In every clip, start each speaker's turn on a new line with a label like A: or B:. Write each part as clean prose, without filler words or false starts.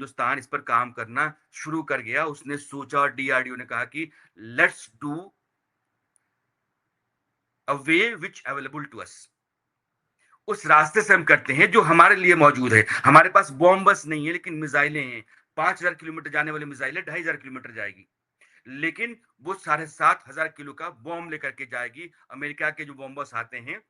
A: हिंदुस्तान इस पर काम करना शुरू कर गया। उसने सोचा और डीआरडीओ ने कहा कि let's do a way which available to us. उस रास्ते से हम करते हैं जो हमारे लिए मौजूद है। हमारे पास बॉम्ब बस नहीं है, लेकिन मिसाइलें हैं। 5,000 किलोमीटर जाने वाली मिसाइलें 2,500 किलोमीटर जाएगी। लेकिन वो 7,500 किलो का बॉम्ब लेकर के जाएगी। अमेरिका के जो बॉम्बर्स आते हैं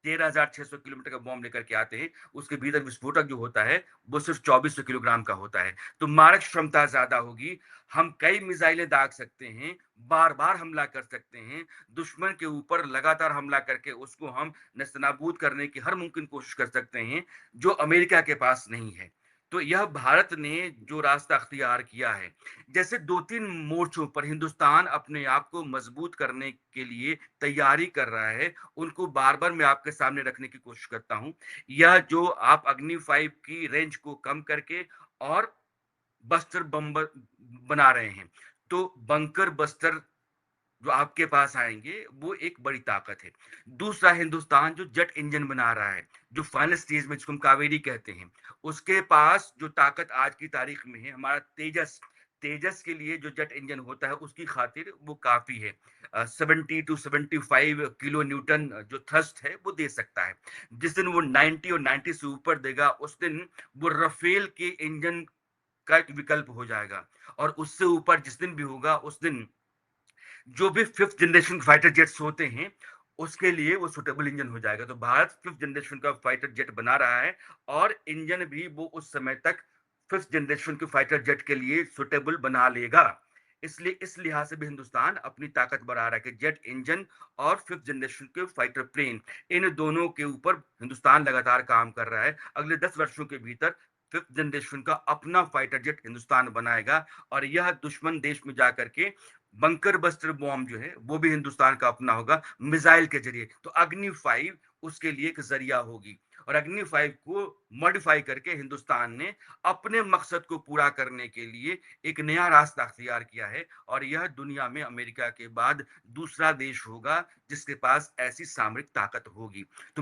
A: 13,600 किलोमीटर का बॉम्ब लेकर के आते हैं। उसके भीतर विस्फोटक जो होता है वो सिर्फ 2,400 किलोग्राम का होता है। तो मारक क्षमता ज्यादा होगी। हम कई मिसाइलें दाग सकते हैं, बार बार हमला कर सकते हैं। दुश्मन के ऊपर लगातार हमला करके उसको हम नेस्तनाबूद करने की हर मुमकिन कोशिश कर सकते हैं, जो अमेरिका के पास नहीं है। तो यह भारत ने जो रास्ता अख्तियार किया है, जैसे 2-3 मोर्चों पर हिंदुस्तान अपने आप को मजबूत करने के लिए तैयारी कर रहा है, उनको बार-बार मैं आपके सामने रखने की कोशिश करता हूँ। यह जो आप अग्नि 5 की रेंज को कम करके और बस्टर बम्बर बना रहे हैं, तो बंकर बस्टर जो आपके पास आएँगे, वो एक बड़ी ताकत है। दूसरा, हिंदुस्तान जो जेट इंजन बना रहा है, जो फाइनल स्टेज में जिसको हम कावेरी कहते हैं, उसके पास जो ताकत आज की तारीख में है, हमारा तेजस, तेजस के लिए जो जेट इंजन होता है, उसकी खातिर वो काफ़ी है। 70 टू 75 किलो न्यूटन जो थ्रस्ट है, वो दे सकता है। जिस दिन वो 90 और 90 से ऊपर देगा, उस दिन वो राफेल के इंजन का एक विकल्प हो जाएगा। और उससे ऊपर जिस दिन भी होगा, उस दिन जो भी 5th जनरेशन फाइटर जेट्स होते हैं, उसके लिए वो सूटेबल इंजन हो जाएगा। तो भारत 5th जनरेशन का फाइटर जेट बना रहा है और इंजन भी वो उस समय तक 5th जनरेशन के फाइटर जेट के लिए सूटेबल बना लेगा। इसलिए इस लिहाज से भी हिंदुस्तान अपनी ताकत बढ़ा रहा है कि जेट इंजन और 5th जनरेशन के फाइटर प्लेन, इन दोनों के ऊपर हिंदुस्तान लगातार काम कर रहा है। अगले 10 वर्षों के भीतर 5th जनरेशन का अपना फाइटर जेट हिंदुस्तान बनाएगा और यह दुश्मन देश में जाकर के बंकर बस्टर बॉम्ब जो है वो भी हिंदुस्तान का अपना होगा मिसाइल के जरिए। तो अग्नि 5 उसके लिए एक जरिया होगी और अग्नि 5 को मॉडिफाई करके हिंदुस्तान ने अपने मकसद को पूरा करने के लिए एक नया रास्ता अख्तियार किया है और यह दुनिया में अमेरिका के बाद दूसरा देश होगा जिसके पास ऐसी सामरिक ताकत होगी। तो